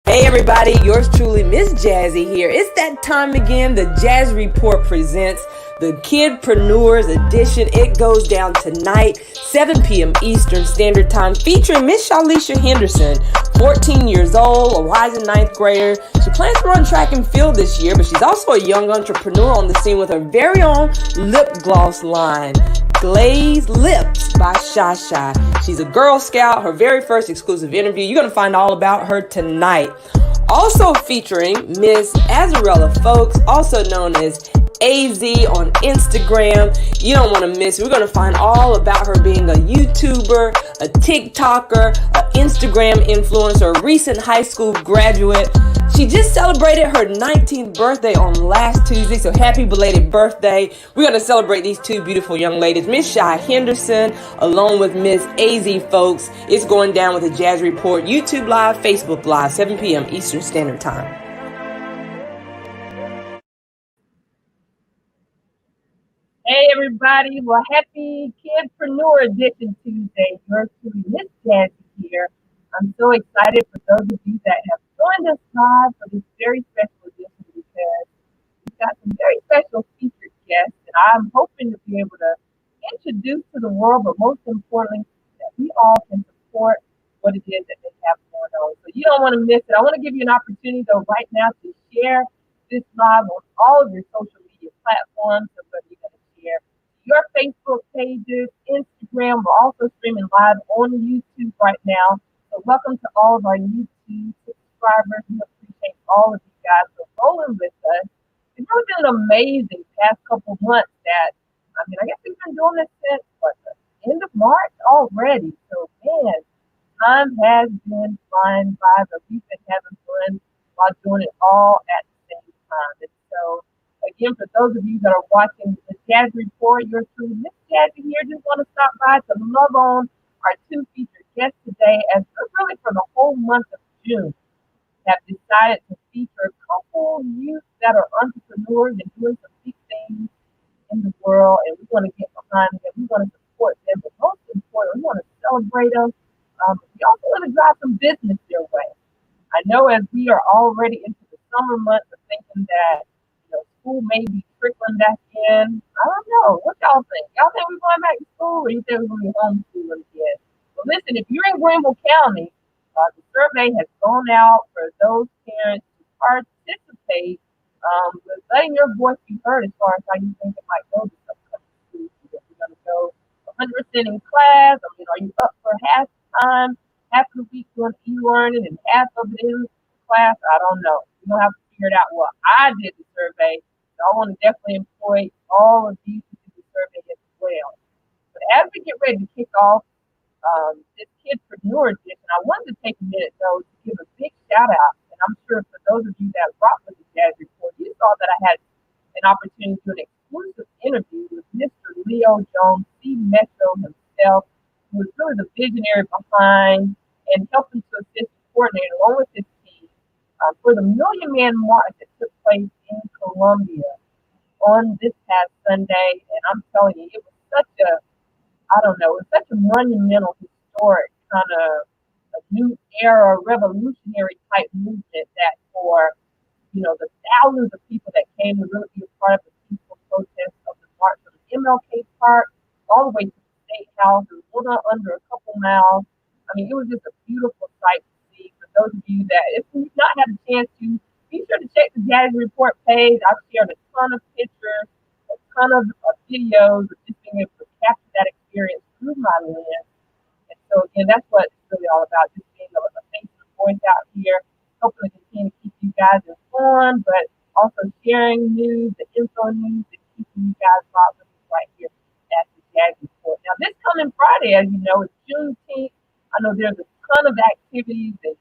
Hey everybody, yours truly, Miss Jazzy here. It's that time again. The Jazz Report presents the KidPreneurs edition. It goes down tonight, 7 p.m. Eastern Standard Time, featuring Miss Shy Henderson, 14 years old, a rising ninth grader. She plans to run track and field this year, but she's also a young entrepreneur on the scene with her very own lip gloss line, Glazed Lips by Shy. She's a Girl Scout, her very first exclusive interview. You're going to find all about her tonight. Also featuring Miss Azarella Folks, also known as AZ on Instagram. You don't want to miss it. We're going to find all about her being a YouTuber, a TikToker, an Instagram influencer, a recent high school graduate. She just celebrated her 19th birthday on last Tuesday, so happy belated birthday. We're going to celebrate these two beautiful young ladies, Miss Shy Henderson, along with Miss AZ Folks. It's going down with the Jazz Report, YouTube Live, Facebook Live, 7 p.m. Eastern Standard Time. Hey everybody, well happy KidPreneur Edition Tuesday. Yours truly, Miss Jazzy here. I'm so excited for those of you that have joined us live for this very special edition because we've got some very special featured guests that I'm hoping to be able to introduce to the world, but most importantly, that we all can support what it is that they have going on. So you don't want to miss it. I want to give you an opportunity though right now to share this live on all of your social media platforms. So whether you're going to share your Facebook pages, Instagram, we're also streaming live on YouTube right now. So welcome to all of our YouTube subscribers. We appreciate all of you guys for rolling with us. It's really been an amazing past couple months I guess we've been doing this since the end of March already. So man, time has been flying by, but we've been having fun while doing it all at the same time. And so again, for those of you that are watching the Jazz Report, you're through Miss Jazzy here. Just want to stop by to love on our two featured guests today, as we're really for the whole month of June have decided to feature a couple youth that are entrepreneurs and doing some big things in the world, and we want to get behind them. We want to support them, but most important, we want to celebrate them. We also want to drive some business their way. I know as we are already into the summer months of thinking that school may be trickling back in. I don't know. What y'all think? Y'all think we're going back to school, or you think we're going to be homeschooling again? Well, listen, if you're in Greenville County, the survey has gone out for those parents to participate with letting your voice be heard as far as how you think it might go this upcoming school year. If you're going to go 100% in class, are you up for half the time, half of the week doing e-learning and half of it in class? I don't know. You're going to have to figure it out. Well, I did the survey, so I want to definitely employ all of these to do the survey as well. But as we get ready to kick off this KidPreneur edition, I wanted to take a minute though to give a big shout out. And I'm sure for those of you that rock with the Jazz Report, you saw that I had an opportunity to do an exclusive interview with Mr. Leo Jones, C. Metro himself, who was really the visionary behind and helping to assist and coordinate along with his team for the Million Man March that took place in Colombia on this past Sunday. And I'm telling you, it was such a it's such a monumental, historic kind of a new era, revolutionary type movement that for, the thousands of people that came to really be a part of the peaceful protest of the march from the MLK Park all the way to the State House. It was a little under a couple miles. It was just a beautiful sight to see. For those of you that, if you've not had a chance to, be sure to check the Jazz Report page. I've shared a ton of pictures, a ton of videos of just being able to capture that experience through my lens. And so again, that's what it's really all about, just being a face and voice out here, hopefully continue to keep you guys informed, but also sharing news, the info news, and keeping you guys locked with us right here at the Jazz Report. Now this coming Friday, as you know, it's Juneteenth. I know there's a ton of activities and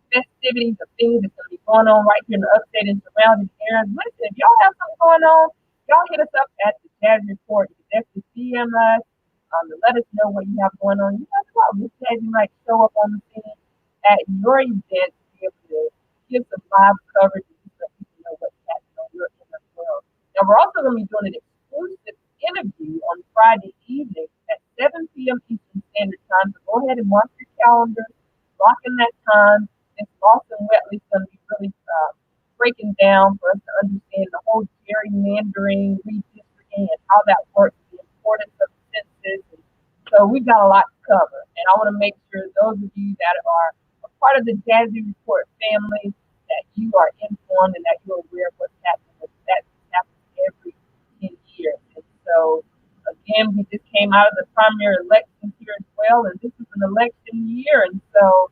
festivities of things that's going to be going on right here in the upstate and surrounding areas. Listen, if y'all have something going on, y'all hit us up at the Jazz Report. You can definitely DM us to let us know what you have going on. You know what? Miss Jazzy might show up on the scene at your event to be able to give some live coverage and just let people know what's happening on your end as well. Now, we're also going to be doing an exclusive interview on Friday evening at 7 p.m. Eastern Standard Time. So go ahead and mark your calendar, lock in that time. this Lawson Wetley's going to be really breaking down for us to understand the whole gerrymandering, redistricting, and how that works, the importance of census. And so we've got a lot to cover, and I want to make sure those of you that are a part of the Jazzy Report family that you are informed and that you're aware of what's happening. That happens every 10 years, and so again, we just came out of the primary elections here as well, and this is an election year, and so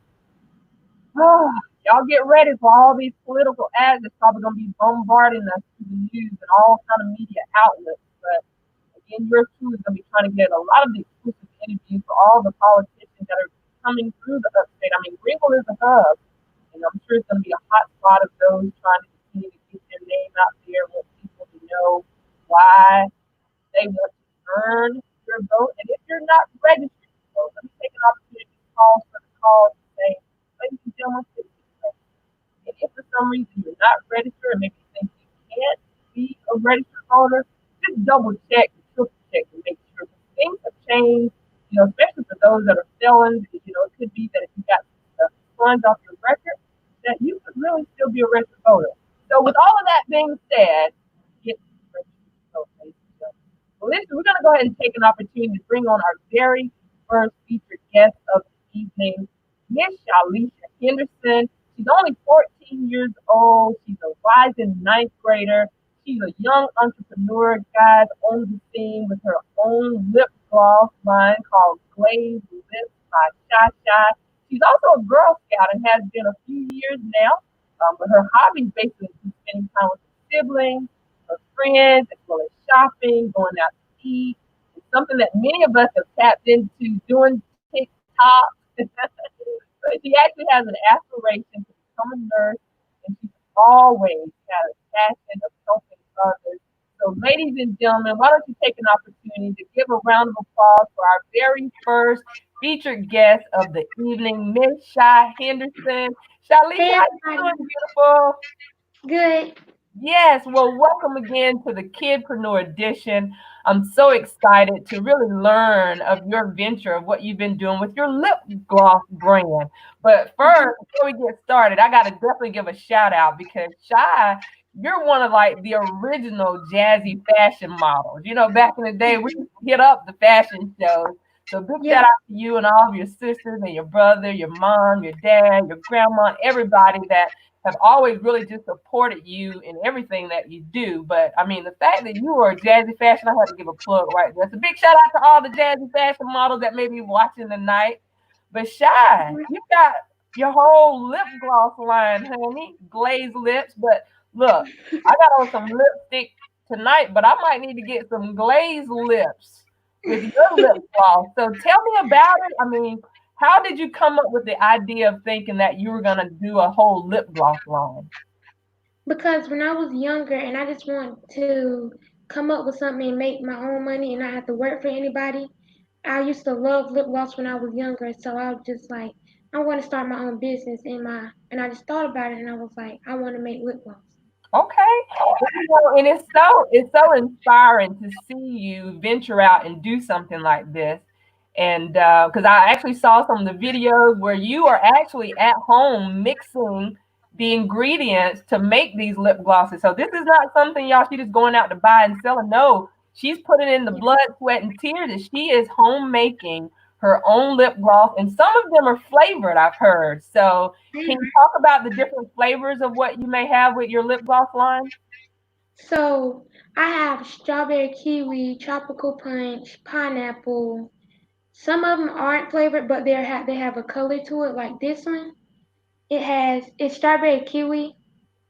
y'all get ready for all these political ads that's probably going to be bombarding us through the news and all kind of media outlets. But again, yours truly is going to be trying to get a lot of the exclusive interviews for all the politicians that are coming through the upstate. I mean, Greenville is a hub, and I'm sure it's going to be a hot spot of those trying to continue to get their name out there and want people to know why they want to earn your vote. And if you're not registered to vote, let me take an opportunity to call for the call to say, ladies and gentlemen, please register. And if for some reason you're not registered, and maybe you think you can't be a registered voter, just double check and triple check to make sure things have changed, especially for those that are felons. It could be that if you got funds off your record, that you could really still be a registered voter. So with all of that being said, get registered to vote, ladies and gentlemen. Well, listen, we're going to go ahead and take an opportunity to bring on our very first featured guest of the evening, Miss Shy Henderson. She's only 14 years old. She's a rising ninth grader. She's a young entrepreneur, guys, on the scene with her own lip gloss line called Glazed Lips by Shy. She's also a Girl Scout and has been a few years now. But her hobby basically is spending time with her siblings, her friends, as well as shopping, going out to eat. It's something that many of us have tapped into doing TikTok. But she actually has an aspiration to become a nurse, and she's always had a passion of helping others. So, ladies and gentlemen, why don't you take an opportunity to give a round of applause for our very first featured guest of the evening, Miss Shy Henderson. Shalisha, Hey, how you doing, everybody. beautiful? Good. Yes, well, welcome again to the KidPreneur Edition. I'm so excited to really learn of your venture, of what you've been doing with your lip gloss brand. But Mhm. first, before we get started, I got to definitely give a shout out because Shy, you're one of like the original Jazzy fashion models. Back in the day, we used to hit up the fashion shows. So big shout Yep. out to you and all of your sisters and your brother, your mom, your dad, your grandma, everybody that have always really just supported you in everything that you do. But I mean, the fact that you are a Jazzy fashion, I had to give a plug right there. So big shout out to all the Jazzy fashion models that may be watching tonight. But Shy, you got your whole lip gloss line, honey, glazed lips. But look, I got on some lipstick tonight, but I might need to get some glazed lips with your lip gloss. So tell me about it. I mean, how did you come up with the idea of thinking that you were going to do a whole lip gloss line? Because when I was younger and I just wanted to come up with something and make my own money and not have to work for anybody, I used to love lip gloss when I was younger. So I was just like, I want to start my own business and I just thought about it and I was like, I want to make lip gloss. Okay. And it's so inspiring to see you venture out and do something like this. And because I actually saw some of the videos where you are actually at home mixing the ingredients to make these lip glosses. So this is not something y'all she just going out to buy and selling. No, she's putting in the Yeah. blood, sweat, and tears, and she is home making her own lip gloss. And some of them are flavored, I've heard. So can you talk about the different flavors of what you may have with your lip gloss line? So I have strawberry kiwi, tropical punch, pineapple. Some of them aren't flavored, but they have a color to it, like this one. It's strawberry kiwi,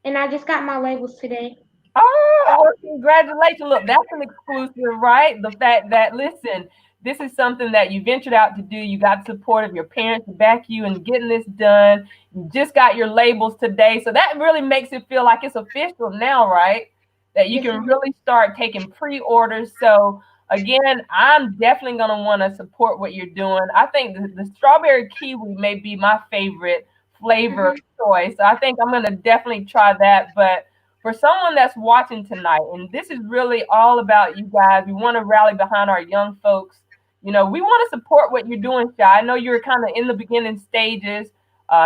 and I just got my labels today. Oh, well, congratulations. Look, that's an exclusive, right? The fact that, listen, this is something that you ventured out to do. You got support of your parents to back you in getting this done. You just got your labels today. So that really makes it feel like it's official now, right? That you Yes, can it is. really start taking pre-orders. So again, I'm definitely going to want to support what you're doing. I think the strawberry kiwi may be my favorite flavor Mhm. choice. So I think I'm going to definitely try that. But for someone that's watching tonight, and this is really all about you guys, we want to rally behind our young folks. We want to support what you're doing, Shy. I know you're kind of in the beginning stages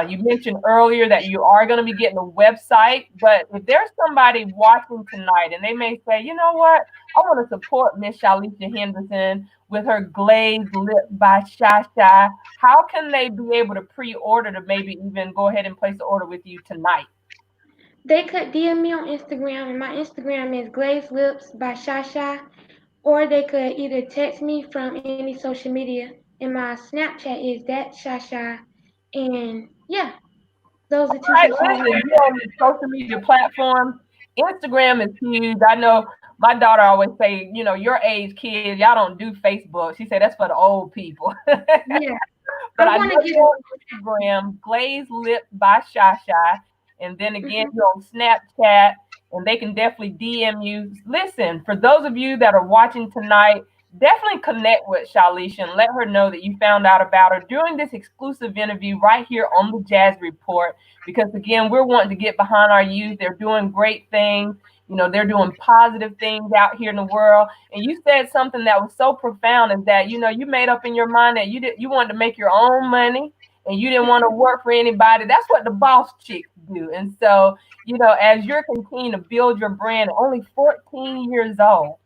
You mentioned earlier that you are going to be getting a website, but if there's somebody watching tonight and they may say, you know what, I want to support Miss Shalisha Henderson with her glazed lip by Shy Shy, how can they be able to pre-order to maybe even go ahead and place the order with you tonight? They could DM me on Instagram, and my Instagram is Glazed Lips by Shasha, or they could either text me from any social media, and my Snapchat is that Shasha, and yeah, those are two Right, social listen, media. you on the social media platforms, Instagram is huge. I know my daughter always say, you know, your age kids, y'all don't do Facebook. She said that's for the old people. Yeah, But I I know want to get you're on Instagram, Glazed Lip by Shy Shy. And then again, mhm. you're on Snapchat, and they can definitely DM you. Listen, for those of you that are watching tonight, definitely connect with Shalisha and let her know that you found out about her during this exclusive interview right here on the Jazz Report. Because again, we're wanting to get behind our youth. They're doing great things. You know, they're doing positive things out here in the world. And you said something that was so profound is that, you know, you made up in your mind that you wanted to make your own money and you didn't want to work for anybody. That's what the boss chicks do. And so, you know, as you're continuing to build your brand at only 14 years old,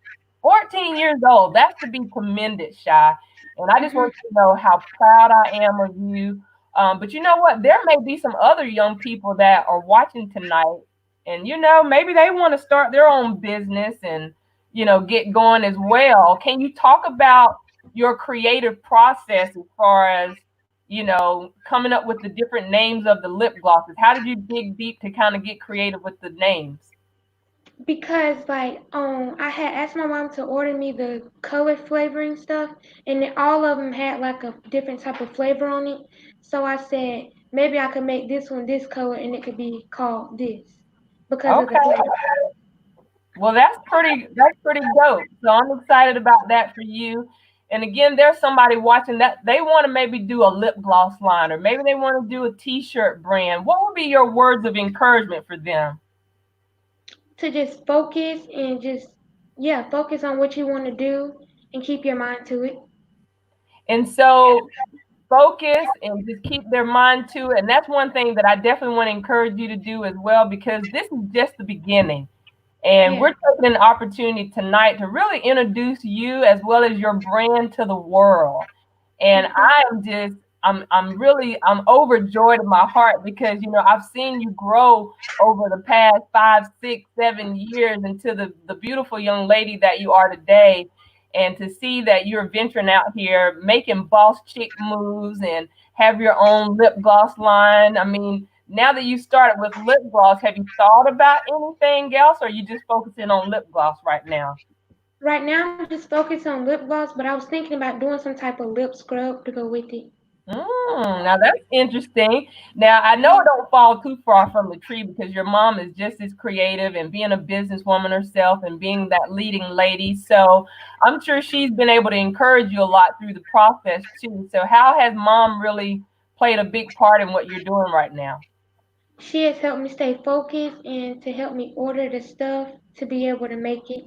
14 years old, that's to be commended, Shy. And I just Mhm. want you to know how proud I am of you. But you know what? There may be some other young people that are watching tonight, and you know, maybe they want to start their own business and you know get going as well. Can you talk about your creative process as far as you know coming up with the different names of the lip glosses? How did you dig deep to kind of get creative with the names? Because like I had asked my mom to order me the color flavoring stuff, and then all of them had like a different type of flavor on it. So I said maybe I could make this one this color, and it could be called this because of the Okay. flavor. Well, that's pretty dope. So I'm excited about that for you. And again, there's somebody watching that they want to maybe do a lip gloss line or maybe they want to do a t-shirt brand. What would be your words of encouragement for them? To just focus and just yeah, focus on what you want to do and keep your mind to it. And so focus and just keep their mind to it. And that's one thing that I definitely want to encourage you to do as well because this is just the beginning. And Yeah. we're taking an opportunity tonight to really introduce you as well as your brand to the world. And Mhm. I'm overjoyed in my heart because you know I've seen you grow over the past 5, 6, 7 years into the beautiful young lady that you are today. And to see that you're venturing out here making boss chick moves and have your own lip gloss line. I mean, now that you started with lip gloss, have you thought about anything else, or are you just focusing on lip gloss right now? Right now, I'm just focused on lip gloss, but I was thinking about doing some type of lip scrub to go with it. Now that's interesting. Now I know it don't fall too far from the tree because your mom is just as creative and being a businesswoman herself and being that leading lady. So I'm sure she's been able to encourage you a lot through the process too. So how has mom really played a big part in what you're doing right now? She has helped me stay focused and to help me order the stuff to be able to make it.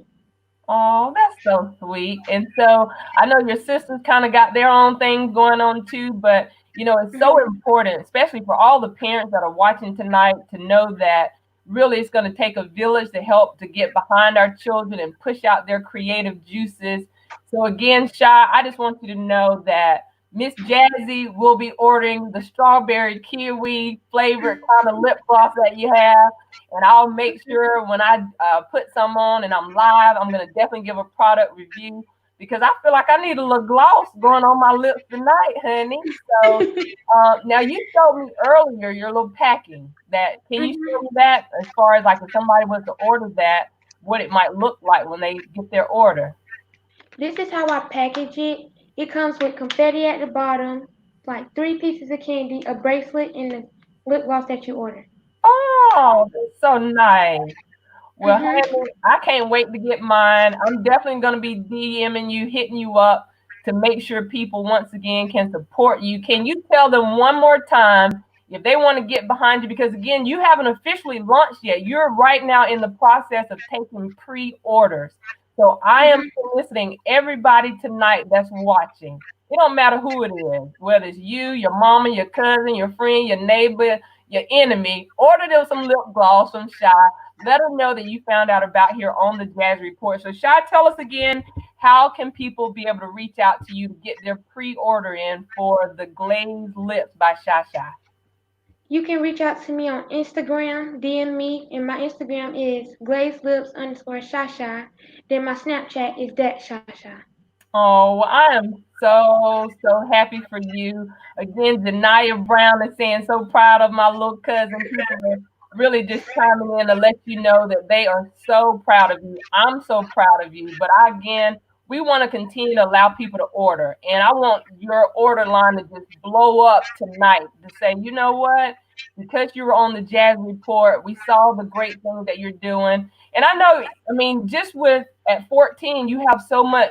Oh, that's so sweet. And so I know your sisters kind of got their own things going on too, but you know, it's so Mhm. important, especially for all the parents that are watching tonight, to know that really it's going to take a village to help to get behind our children and push out their creative juices. So again, Shy, I just want you to know that Miss Jazzy will be ordering the strawberry kiwi flavored kind of lip gloss that you have, and I'll make sure when I put some on and I'm live, I'm gonna definitely give a product review because I feel like I need a little gloss going on my lips tonight, honey. So now you showed me earlier your little packing. That can you show Mhm. me that as far as like if somebody was to order that, what it might look like when they get their order? This is how I package it. It comes with confetti at the bottom, like 3 pieces of candy, a bracelet, and the lip gloss that you order. Oh, that's so nice. Well, Mhm. honey, I can't wait to get mine. I'm definitely going to be DMing you, hitting you up to make sure people once again can support you. Can you tell them one more time if they want to get behind you? Because again, you haven't officially launched yet. You're right now in the process of taking pre orders. So I am Mhm. soliciting everybody tonight that's watching. It don't matter who it is, whether it's you, your mama, your cousin, your friend, your neighbor, your enemy. Order them some lip gloss from Shy. Let them know that you found out about here on the Jazz Report. So Shy, tell us again, how can people be able to reach out to you to get their pre-order in for the glazed lips by Shy Shy? You can reach out to me on Instagram, DM me, and my Instagram is glazedlips_shasha. Then my Snapchat is that shasha. Oh, well, I am so happy for you. Again, Janiyah Brown is saying so proud of my little cousin. People are really just chiming in to let you know that they are so proud of you. I'm so proud of you. But again, we want to continue to allow people to order. And I want your order line to just blow up tonight to say, you know what? Because you were on the Jazz Report, we saw the great things that you're doing. And I know, I mean, just with at 14, you have so much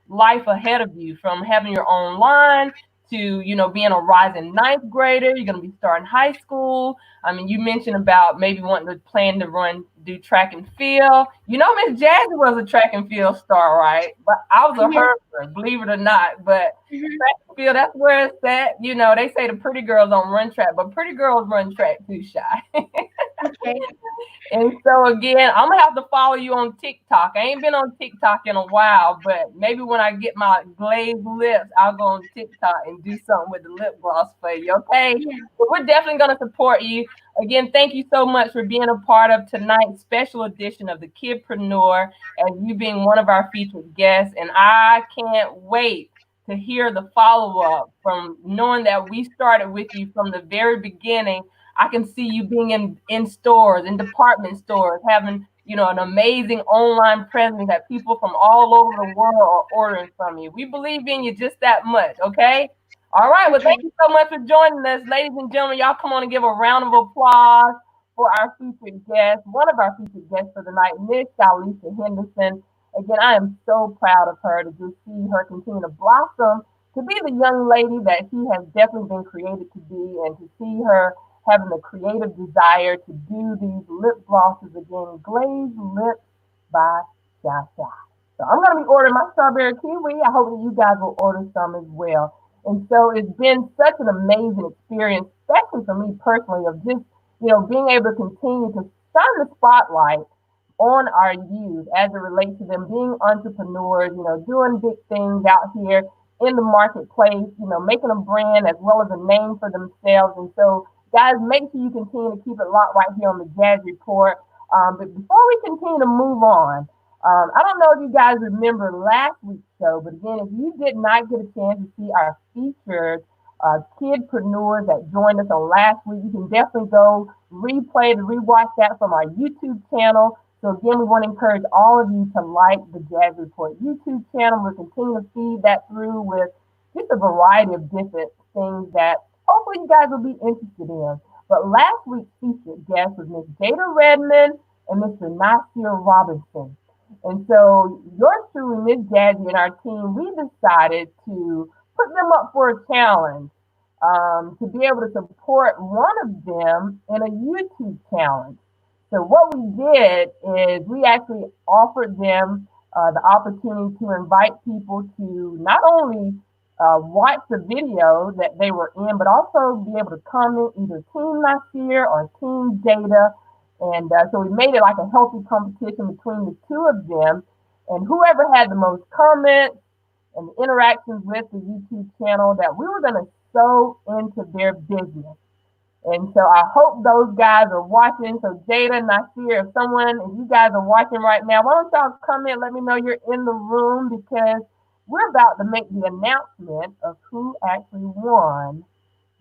life ahead of you, from having your own line to being a rising ninth grader. You're going to be starting high school. I mean, you mentioned about maybe wanting to plan to do track and field. Miss Jazzy was a track and field star, right? But I was a Yeah. hurdler, believe it or not. But Mhm. track and field, that's where it's at. They say the pretty girls don't run track, but pretty girls run track too, Shy. Okay. And so again, I'm gonna have to follow you on TikTok. I ain't been on TikTok in a while, but maybe when I get my glazed lips, I'll go on TikTok and do something with the lip gloss for you. Okay? Yeah. But we're definitely gonna support you. Again, thank you so much for being a part of tonight's special edition of the Kidpreneur, and you being one of our featured guests. And I can't wait to hear the follow up from knowing that we started with you from the very beginning. I can see you being in stores, in department stores, having an amazing online presence that people from all over the world are ordering from you. We believe in you just that much, okay? All right. Well, Okay. thank you so much for joining us, ladies and gentlemen. Y'all come on and give a round of applause for our featured guest, one of our featured guests for the night, Miss Shy Henderson. Again, I am so proud of her to just see her continue to blossom, to be the young lady that she has definitely been created to be, and to see her having the creative desire to do these lip glosses again, glazed lips by Shy Shy. So I'm going to be ordering my strawberry kiwi. I hope that you guys will order some as well. And so it's been such an amazing experience, especially for me personally, of just, being able to continue to shine the spotlight on our youth as it relates to them being entrepreneurs, doing big things out here in the marketplace, making a brand as well as a name for themselves. And so, guys, make sure you continue to keep it locked right here on the Jazz Report. But before we continue to move on, I don't know if you guys remember last week's show, but again, if you did not get a chance to see our featured kidpreneurs that joined us on last week, you can definitely go rewatch that from our YouTube channel. So again, we want to encourage all of you to like the Jazz Report YouTube channel. We'll continue to feed that through with just a variety of different things that hopefully you guys will be interested in. But last week's featured guest was Miss Jada Redmond and Mr. Nasir Robinson. And so yours truly, Miss Jazzy, and our team, we decided to put them up for a challenge, to be able to support one of them in a YouTube challenge. So what we did is we actually offered them the opportunity to invite people to not only watch the video that they were in, but also be able to comment either Team Nasir or Team Jada. And so we made it like a healthy competition between the two of them. And whoever had the most comments and interactions with the YouTube channel, that we were going to sow into their business. And so I hope those guys are watching. So Jada, Nasir, if you guys are watching right now, why don't y'all comment, let me know you're in the room, because we're about to make the announcement of who actually won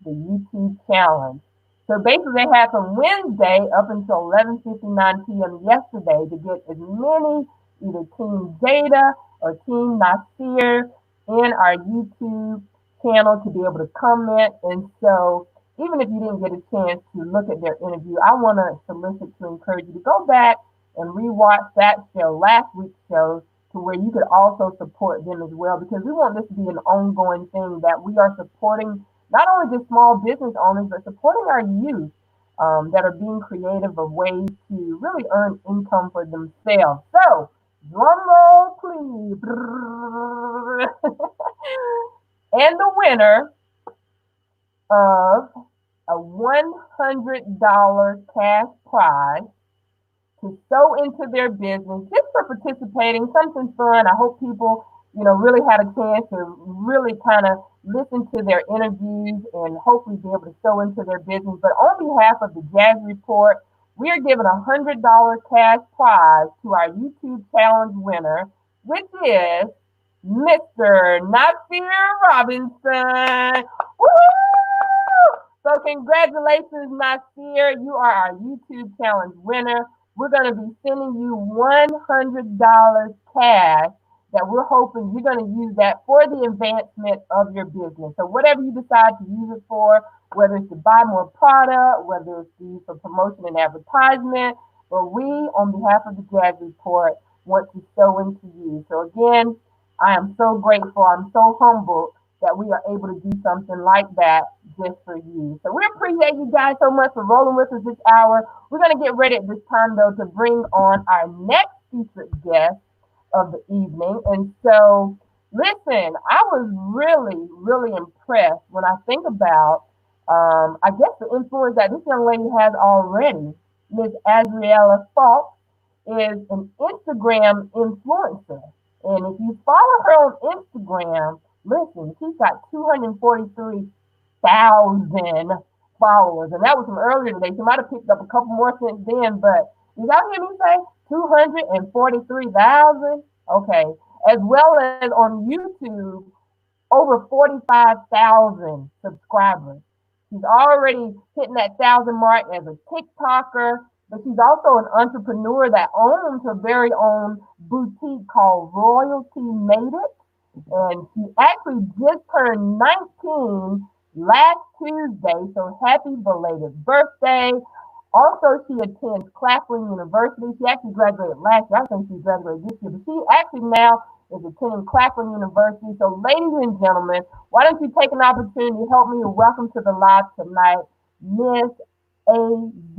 the YouTube challenge. So basically they had from Wednesday up until 11:59 p.m. yesterday to get as many either Team Jada or Team Nasir in our YouTube channel to be able to comment. And so even if you didn't get a chance to look at their interview, I want to solicit to encourage you to go back and rewatch that show, last week's show, to where you could also support them as well, because we want this to be an ongoing thing, that we are supporting not only just small business owners, but supporting our youth that are being creative of ways to really earn income for themselves. So, drum roll, please. And the winner of a $100 cash prize to sow into their business just for participating. Something fun. I hope people, really had a chance to really kind of listen to their interviews and hopefully be able to sow into their business. But on behalf of the Jazz Report, we are giving $100 cash prize to our YouTube challenge winner, which is Mr. Nasir Robinson. Woo! So congratulations, Nasir. You are our YouTube challenge winner. We're going to be sending you $100 cash that we're hoping you're going to use that for the advancement of your business. So whatever you decide to use it for, whether it's to buy more product, whether it's to use for promotion and advertisement, but we, on behalf of the Jazz Report, want to sow into you. So again, I am so grateful. I'm so humbled that we are able to do something like that just for you. So we appreciate you guys so much for rolling with us this hour. We're going to get ready at this time, though, to bring on our next featured guest of the evening. And so, listen, I was really, really impressed when I think about, I guess, the influence that this young lady has already. Miss Adriella Falk is an Instagram influencer. And if you follow her on Instagram, listen, she's got 243,000 followers. And that was from earlier today. She might have picked up a couple more since then, but did y'all hear me say 243,000? Okay. As well as on YouTube, over 45,000 subscribers. She's already hitting that 1,000 mark as a TikToker, but she's also an entrepreneur that owns her very own boutique called Royalty Made It. And she actually just turned 19 last Tuesday, so happy belated birthday. Also, she attends Claflin University. She actually graduated last year. I think she graduated this year, but she actually now is attending Claflin University. So, ladies and gentlemen, why don't you take an opportunity to help me and welcome to the live tonight, Miss A.Z.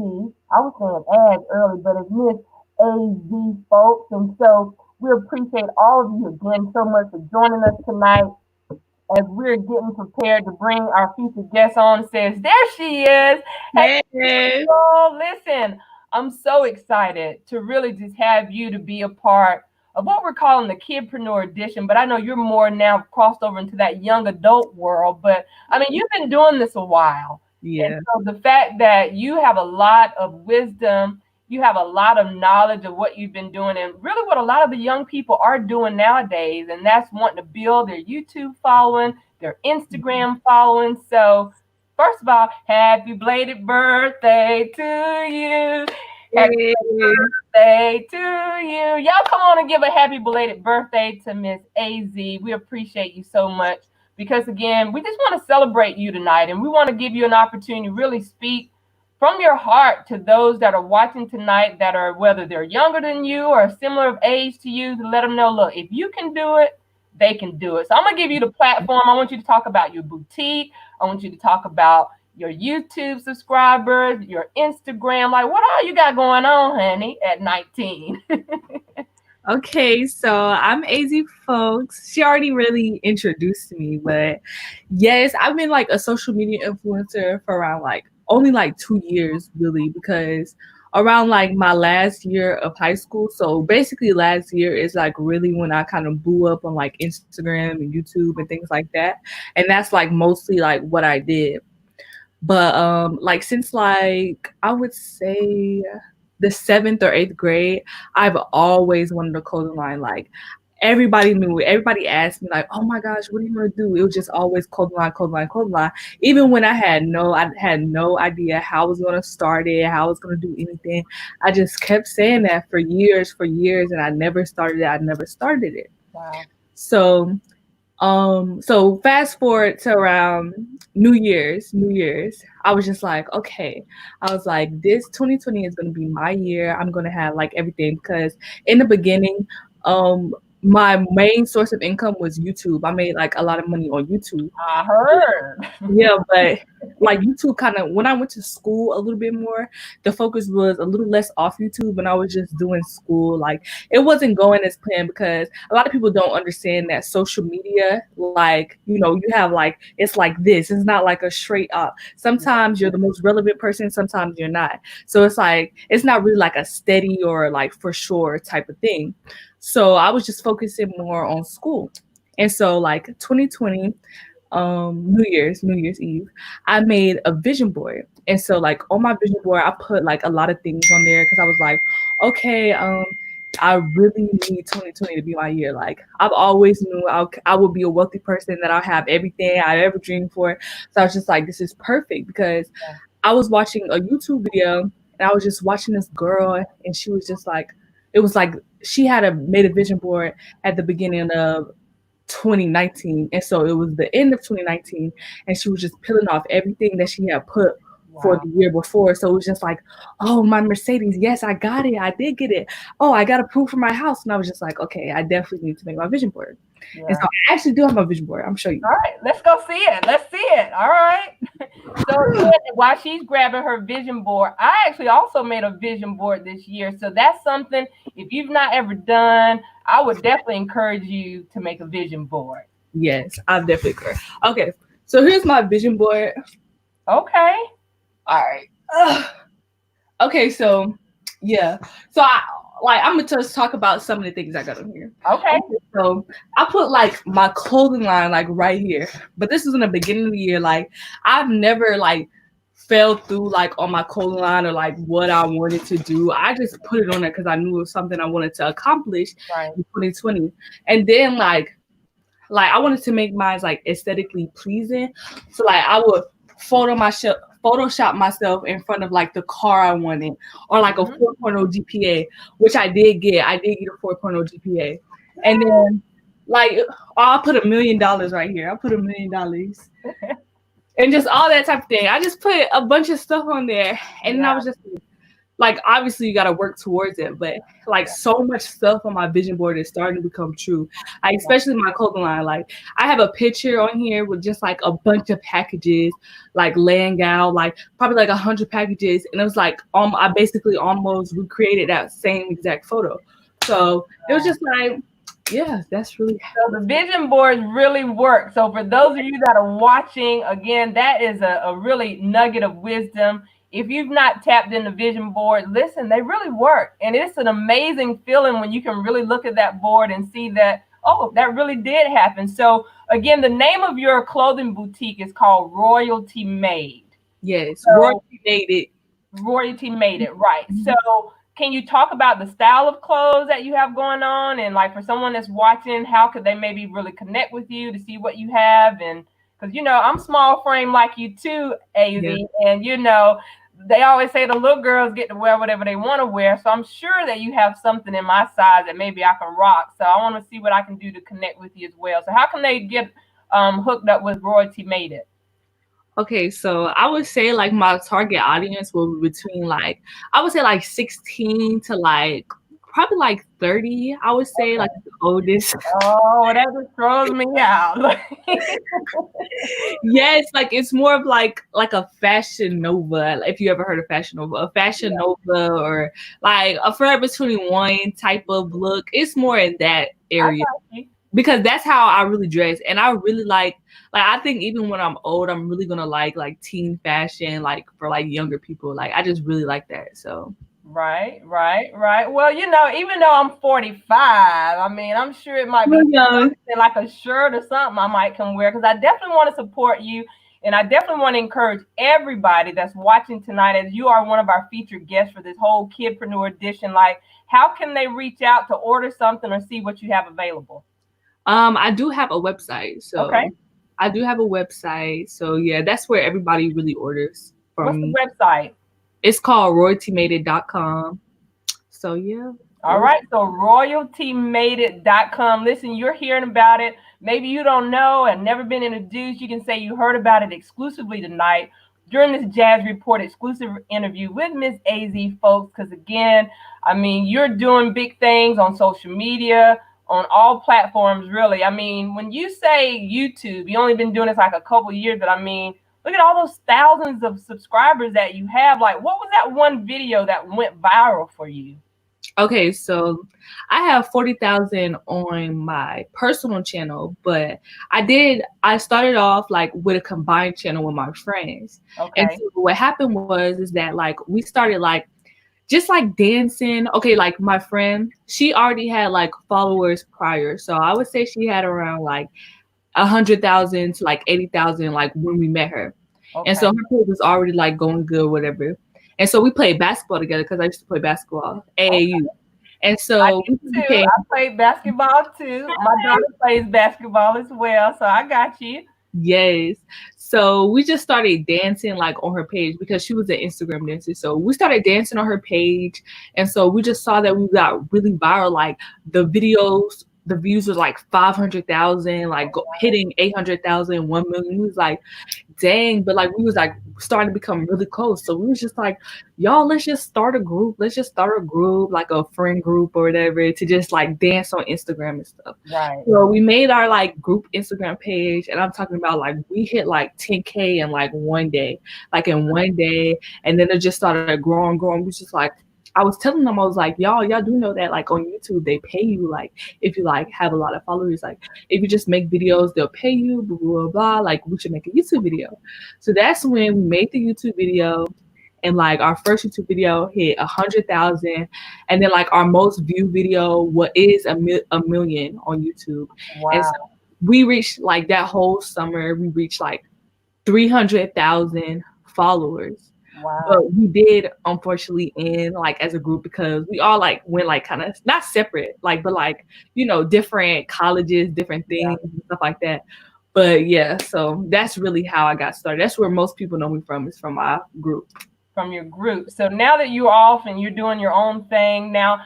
I was saying Ag early, but it's Miss A.Z. folks. And so, we appreciate all of you again so much for joining us tonight as we're getting prepared to bring our future guest on. Says, there she is. Hey, Hey. listen, I'm so excited to really just have you to be a part of what we're calling the Kidpreneur Edition. But I know you're more now crossed over into that young adult world. But I mean, you've been doing this a while. Yeah. And so the fact that you have a lot of wisdom, you have a lot of knowledge of what you've been doing and really what a lot of the young people are doing nowadays. And that's wanting to build their YouTube following, their Instagram following. So first of all, happy belated birthday to you. Happy birthday to you. Y'all come on and give a happy belated birthday to Miss AZ. We appreciate you so much because, again, we just want to celebrate you tonight and we want to give you an opportunity to really speak from your heart to those that are watching tonight that are, whether they're younger than you or similar of age to you, to let them know, look, if you can do it, they can do it. So I'm going to give you the platform. I want you to talk about your boutique. I want you to talk about your YouTube subscribers, your Instagram. Like, what all you got going on, honey, at 19? Okay, so I'm AZ folks. She already really introduced me, but yes, I've been like a social media influencer for around like only like 2 years really because around like my last year of high school. So basically last year is like really when I kind of blew up on like Instagram and YouTube and things like that. And that's like mostly like what I did. But like since like I would say the 7th or 8th grade, I've always wanted a clothing line. Like everybody knew it. Everybody asked me like, "Oh my gosh, what are you gonna do?" It was just always clothing line, clothing line, clothing line. Even when I had no idea how I was gonna start it, how I was gonna do anything. I just kept saying that for years, and I never started it. I never started it. Wow. So fast forward to around New Year's, I was just like, okay. I was like, this 2020 is gonna be my year. I'm gonna have like everything because in the beginning, my main source of income was YouTube. I made like a lot of money on YouTube. I heard. Yeah, but like YouTube kind of, when I went to school a little bit more, the focus was a little less off YouTube and I was just doing school. Like it wasn't going as planned because a lot of people don't understand that social media, like, you know, you have like, it's like this. It's not like a straight up. Sometimes you're the most relevant person, sometimes you're not. So it's like, it's not really like a steady or like for sure type of thing. So I was just focusing more on school. And so like 2020, New Year's Eve, I made a vision board. And so like on my vision board, I put like a lot of things on there because I was like, okay, I really need 2020 to be my year. Like I've always knew I would be a wealthy person, that I'll have everything I ever dreamed for. So I was just like, this is perfect because I was watching a YouTube video and I was just watching this girl and she was just like, it was like she had made a vision board at the beginning of 2019, and so it was the end of 2019 and she was just peeling off everything that she had put for the year before. So it was just like, oh, my Mercedes, yes, I got it, I did get it. Oh, I got approved for my house. And I was just like, okay, I definitely need to make my vision board. And so I actually do have my vision board. I'm show you. All right, let's go see it. Let's see it. All right. So while she's grabbing her vision board, I actually also made a vision board this year. So that's something, if you've not ever done, I would definitely encourage you to make a vision board. Yes, I've definitely encouraged. Okay, so here's my vision board. Okay. All right. Okay, so yeah. So I'm gonna just talk about some of the things I got on here. Okay. So I put like my clothing line like right here, but this is in the beginning of the year. Like I've never like fell through like on my clothing line or like what I wanted to do. I just put it on there because I knew it was something I wanted to accomplish in 2020. And then like I wanted to make mine like aesthetically pleasing. So like I would Photoshop myself in front of like the car I wanted, or like a 4.0 GPA, which I did get. I did get a 4.0 GPA. And then like I'll put $1 million right here. I'll put $1 million. And just all that type of thing. I just put a bunch of stuff on there. And then I was just like, obviously you got to work towards it, but like so much stuff on my vision board is starting to become true. Especially my clothing line. Like I have a picture on here with just like a bunch of packages, like laying out, like probably like 100 packages. And it was like, I basically almost recreated that same exact photo. So it was just like, yeah, that's really. So the vision boards really work. So for those of you that are watching, again, that is a really nugget of wisdom. If you've not tapped in the vision board, listen, they really work. And it's an amazing feeling when you can really look at that board and see that, oh, that really did happen. So again, the name of your clothing boutique is called Royalty Made. Yes, so, Royalty Made it. Royalty Made it, right. So can you talk about the style of clothes that you have going on? And like for someone that's watching, how could they maybe really connect with you to see what you have? And because, you know, I'm small frame like you too, AZ. Yeah. And, you know, they always say the little girls get to wear whatever they want to wear. So I'm sure that you have something in my size that maybe I can rock. So I want to see what I can do to connect with you as well. So how can they get hooked up with Royalty Made It? Okay, so I would say like my target audience will be between like, I would say like 16 to like probably like 30. I would say like the oldest. Oh, that just throws me out. Yes, like it's more of like a Fashion Nova. If you ever heard of Fashion Nova, a Fashion Nova or like a Forever 21 type of look. It's more in that area. Because that's how I really dress. And I really like I think even when I'm old, I'm really gonna like teen fashion, like for like younger people. Like I just really like that. So Right. Well, you know, even though I'm 45, I mean, I'm sure it might be something like a shirt or something I might can wear, because I definitely want to support you. And I definitely want to encourage everybody that's watching tonight, as you are one of our featured guests for this whole KidPreneur edition. Like, how can they reach out to order something or see what you have available? I do have a website. So I do have a website. So yeah, that's where everybody really orders from me. What's the website? It's called royaltymadeit.com. So yeah. All right. So royaltymadeit.com. Listen, you're hearing about it. Maybe you don't know and never been introduced. You can say you heard about it exclusively tonight during this Jazz Report exclusive interview with Miss AZ, folks. Because again, I mean, you're doing big things on social media, on all platforms, really. I mean, when you say YouTube, you only been doing this like a couple years, but I mean, look at all those thousands of subscribers that you have. Like, what was that one video that went viral for you? Okay, so I have 40,000 on my personal channel, but I started off like with a combined channel with my friends. And Okay. so what happened was is that like we started like just like dancing. Okay, like my friend, she already had like followers prior. So I would say she had around like 100,000 to like 80,000 like when we met her. And Okay. so her page was already like going good, whatever. And so we played basketball together because I used to play basketball, Okay. AAU. And I so do we too. became, I played basketball too. My daughter plays basketball as well, so I got you. yes. So we just started dancing like on her page because she was an Instagram dancer. So we started dancing on her page. And so we just saw that we got really viral. Like the videos, the views was like 500,000, like hitting 800,000, 1 million. We was like, dang, but like we was like starting to become really close. So we was just like, y'all, let's just start a group. Let's just start a group, like a friend group or whatever, to just like dance on Instagram and stuff. Right. So we made our like group Instagram page, and I'm talking about like we hit like 10K in like one day, and then it just started growing, growing. We was just like, I was telling them, I was like, y'all do know that like on YouTube they pay you like if you like have a lot of followers, like if you just make videos they'll pay you, blah blah blah. Like we should make a YouTube video. So that's when we made the YouTube video, and like our first YouTube video hit 100,000, and then like our most viewed video what is a million on YouTube, and so Wow. we reached like that whole summer we reached like 300,000 followers. Wow. But we did unfortunately end like as a group because we all like went like kind of not separate, like but like different colleges, different Yeah. things and stuff like that. But yeah, so that's really how I got started. That's where most people know me from, is from my group. From your group. So now that you're off and you're doing your own thing, now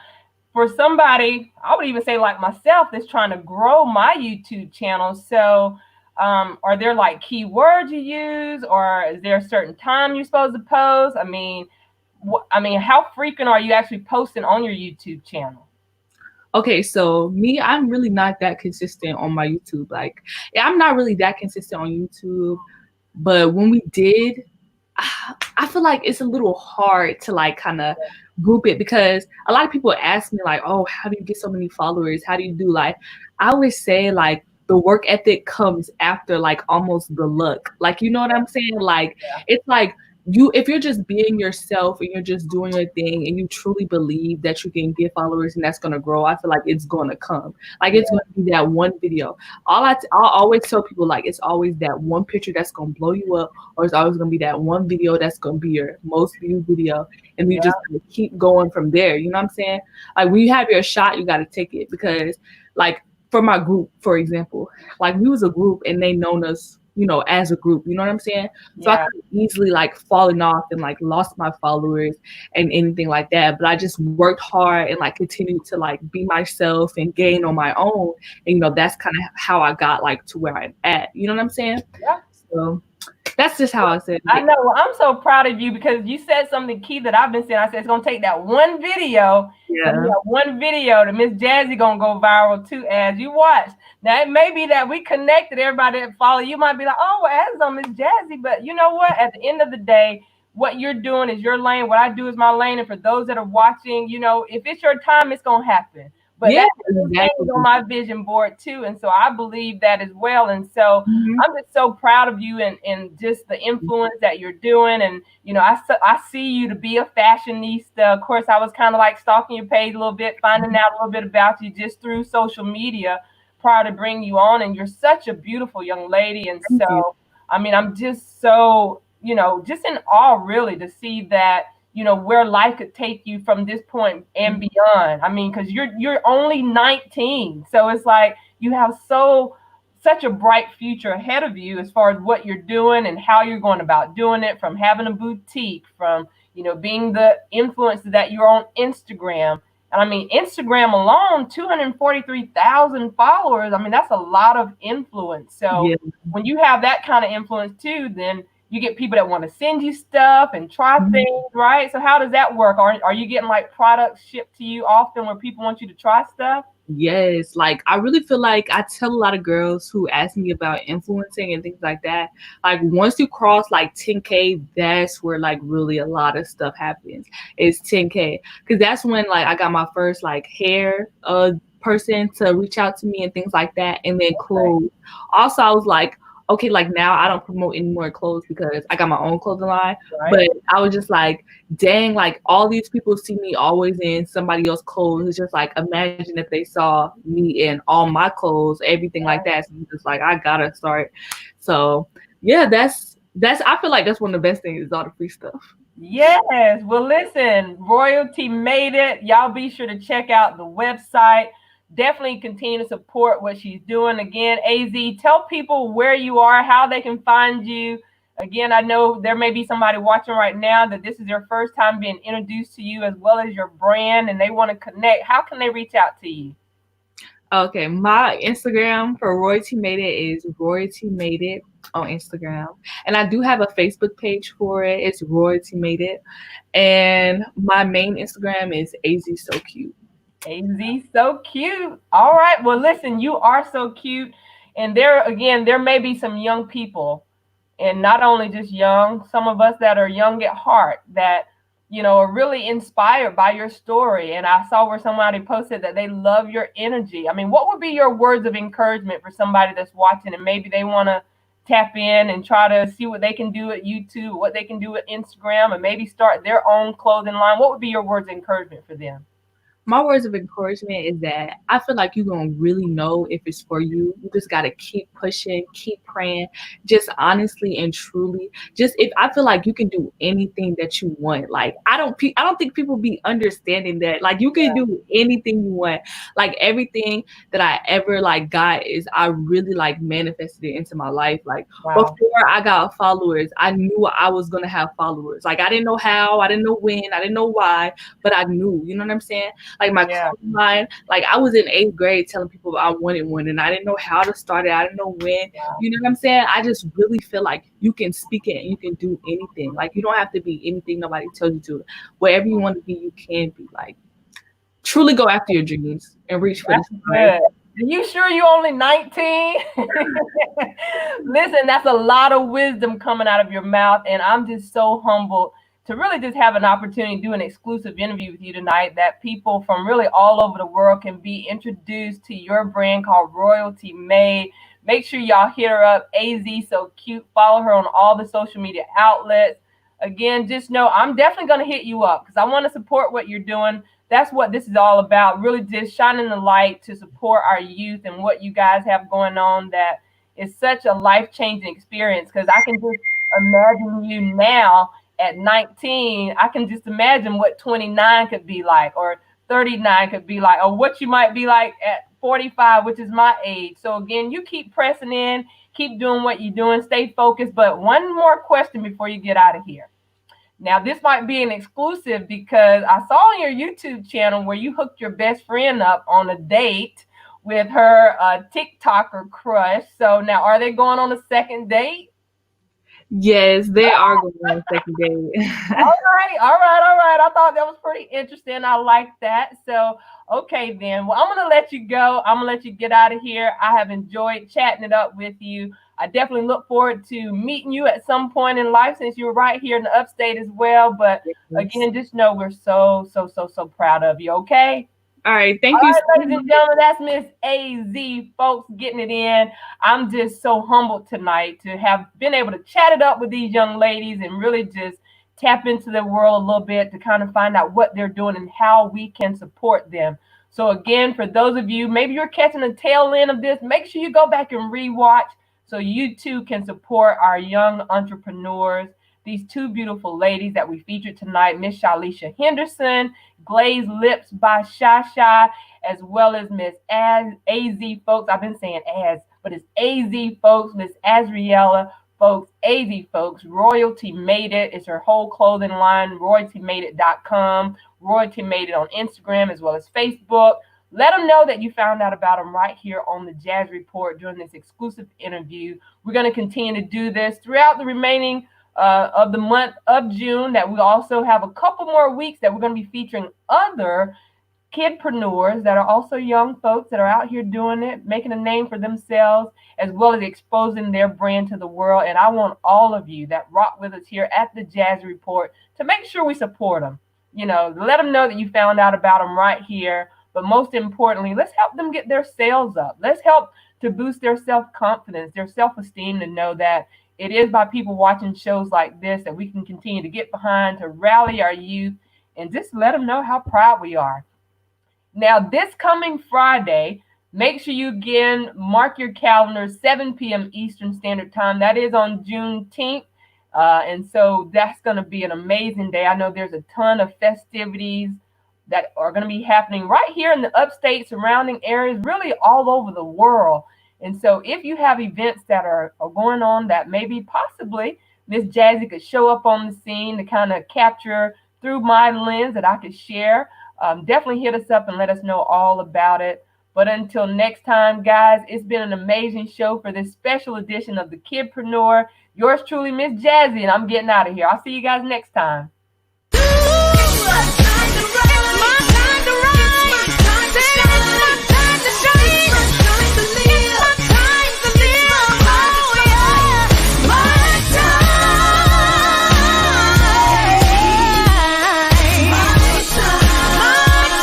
for somebody, I would even say like myself, that's trying to grow my YouTube channel. So, are there like keywords you use, or is there a certain time you're supposed to post? I mean, how frequent are you actually posting on your YouTube channel? Okay, so me, I'm really not that consistent on my YouTube. Like, yeah, I'm not really that consistent on YouTube. But when we did, I feel like it's a little hard to like kind of group it because a lot of people ask me like, "Oh, how do you get so many followers? How do you do?" Like, I always say like the work ethic comes after like almost the luck. Like, you know what I'm saying? Like, it's like if you're just being yourself and you're just doing your thing and you truly believe that you can get followers and that's gonna grow, I feel like it's gonna come. Like it's gonna be that one video. I'll always tell people like it's always that one picture that's gonna blow you up, or it's always gonna be that one video that's gonna be your most viewed video, and you just gotta keep going from there. You know what I'm saying? Like when you have your shot, you gotta take it because like for my group, for example, like we was a group and they known us, as a group, you know what I'm saying? So I Yeah. could easily like fallen off and like lost my followers and anything like that. But I just worked hard and like continued to like be myself and gain on my own. And that's kind of how I got like to where I'm at. You know what I'm saying? Yeah. So that's just how I said I it. know. Well, I'm so proud of you because you said something key that I've been saying. I said it's gonna take that one video. So Yeah. yeah, one video to Miss Jazzy gonna go viral too. As you watch, now it may be that we connected. Everybody that follow you might be like, "Oh, well, As on Miss Jazzy," but you know what? At the end of the day, what you're doing is your lane. What I do is my lane. And for those that are watching, if it's your time, it's gonna happen. But Yeah, that exactly. is on my vision board too, and so I believe that as well. And so Mhm. I'm just so proud of you and just the influence that you're doing. And, I see you to be a fashionista. Of course, I was kind of like stalking your page a little bit, finding out a little bit about you just through social media prior to bringing you on. And you're such a beautiful young lady. And Thank you. so, I mean, I'm just so, just in awe really to see that, where life could take you from this point and beyond. I mean, because you're only 19. So it's like you have such a bright future ahead of you as far as what you're doing and how you're going about doing it, from having a boutique, from being the influencer that you're on Instagram. And I mean, Instagram alone, 243,000 followers. I mean, that's a lot of influence. So Yeah. when you have that kind of influence too, then you get people that want to send you stuff and try things, right? So how does that work? Are you getting like products shipped to you often where people want you to try stuff? Yes, like I really feel like I tell a lot of girls who ask me about influencing and things like that. Like once you cross like 10K, that's where like really a lot of stuff happens. It's 10K because that's when like I got my first like hair person to reach out to me and things like that, and then Okay, clothes. Also, I was like, okay, like now I don't promote any more clothes because I got my own clothing line. right. But I was just like, dang, like all these people see me always in somebody else's clothes. It's just like imagine if they saw me in all my clothes, everything like that. So I'm just like, I gotta start. So yeah, that's I feel like that's one of the best things is all the free stuff. Yes. Well, listen, Royalty made it. Y'all be sure to check out the website. Definitely continue to support what she's doing. Again, AZ, tell people where you are, how they can find you. Again, I know there may be somebody watching right now that this is their first time being introduced to you as well as your brand and they want to connect. How can they reach out to you? Okay, my Instagram for Royalty Made It is Royalty Made It on Instagram, and I do have a Facebook page for it. It's Royalty Made It, and my main Instagram is Az So Cute. AZ, so cute. All right. Well, listen, you are so cute. And there, again, there may be some young people, and not only just young, some of us that are young at heart that, are really inspired by your story. And I saw where somebody posted that they love your energy. I mean, what would be your words of encouragement for somebody that's watching and maybe they want to tap in and try to see what they can do at YouTube, what they can do at Instagram, and maybe start their own clothing line? What would be your words of encouragement for them? My words of encouragement is that I feel like you're gonna really know if it's for you. You just gotta keep pushing, keep praying, just honestly and truly. Just if I feel like you can do anything that you want. Like I don't think people be understanding that. Like you can do anything you want. Like everything that I ever like got is I really like manifested it into my life. Like Wow. before I got followers, I knew I was gonna have followers. Like I didn't know how, I didn't know when, I didn't know why, but I knew. You know what I'm saying? Like my Yeah. clothing line, like I was in 8th grade telling people I wanted one and I didn't know how to start it. I didn't know when. You know what I'm saying? I just really feel like you can speak it and you can do anything. Like you don't have to be anything nobody tells you to. Wherever you want to be, you can be. Like truly go after your dreams and reach for the That's stars. good. Are you sure you're only 19? Listen, that's a lot of wisdom coming out of your mouth. And I'm just so humbled to really just have an opportunity to do an exclusive interview with you tonight that people from really all over the world can be introduced to your brand called Royalty Made. Make sure y'all hit her up, AZ So Cute. Follow her on all the social media outlets. Again, just know I'm definitely going to hit you up because I want to support what you're doing. That's what this is all about, really just shining the light to support our youth and what you guys have going on that is such a life-changing experience because I can just imagine you now at 19. I can just imagine what 29 could be like or 39 could be like or what you might be like at 45, which is my age. So again, you keep pressing in, keep doing what you're doing, stay focused. But one more question before you get out of here. Now, this might be an exclusive because I saw on your YouTube channel where you hooked your best friend up on a date with her TikToker crush. So now, are they going on a second date? Yes, they are going on a second date. All right, all right, all right. I thought that was pretty interesting. I like that. So, okay, then. Well, I'm going to let you go. I'm going to let you get out of here. I have enjoyed chatting it up with you. I definitely look forward to meeting you at some point in life since you're right here in the upstate as well. But Yes. again, just know we're so, so, so, so proud of you. Okay. All right, All thank you so right, ladies and much. gentlemen, that's Miss AZ, folks, getting it in. I'm just so humbled tonight to have been able to chat it up with these young ladies and really just tap into their world a little bit to kind of find out what they're doing and how we can support them. So again, for those of you, maybe you're catching the tail end of this, make sure you go back and rewatch so you too can support our young entrepreneurs. These two beautiful ladies that we featured tonight, Miss Shy Henderson, Glazed Lips by Shy, as well as Miss AZ folks. I've been saying as, but it's AZ folks, Miss Azriella folks, AZ folks. Royalty Made It. It's her whole clothing line, royaltymadeit.com. Royalty Made It on Instagram as well as Facebook. Let them know that you found out about them right here on the Jazz Report during this exclusive interview. We're going to continue to do this throughout the remaining of the month of June, that we also have a couple more weeks that we're going to be featuring other kidpreneurs that are also young folks that are out here doing it, making a name for themselves, as well as exposing their brand to the world. And I want all of you that rock with us here at the Jazzy Report to make sure we support them. You know, let them know that you found out about them right here. But most importantly, let's help them get their sales up. Let's help to boost their self-confidence, their self-esteem, to know that it is by people watching shows like this that we can continue to get behind, to rally our youth, and just let them know how proud we are. Now, this coming Friday, make sure you again mark your calendars, 7 p.m. Eastern Standard Time. That is on Juneteenth. And so that's going to be an amazing day. I know there's a ton of festivities that are going to be happening right here in the upstate surrounding areas, really all over the world. And so if you have events that are going on that maybe possibly Miss Jazzy could show up on the scene to kind of capture through my lens that I could share, definitely hit us up and let us know all about it. But until next time, guys, it's been an amazing show for this special edition of the Kidpreneur. Yours truly, Miss Jazzy, and I'm getting out of here. I'll see you guys next time.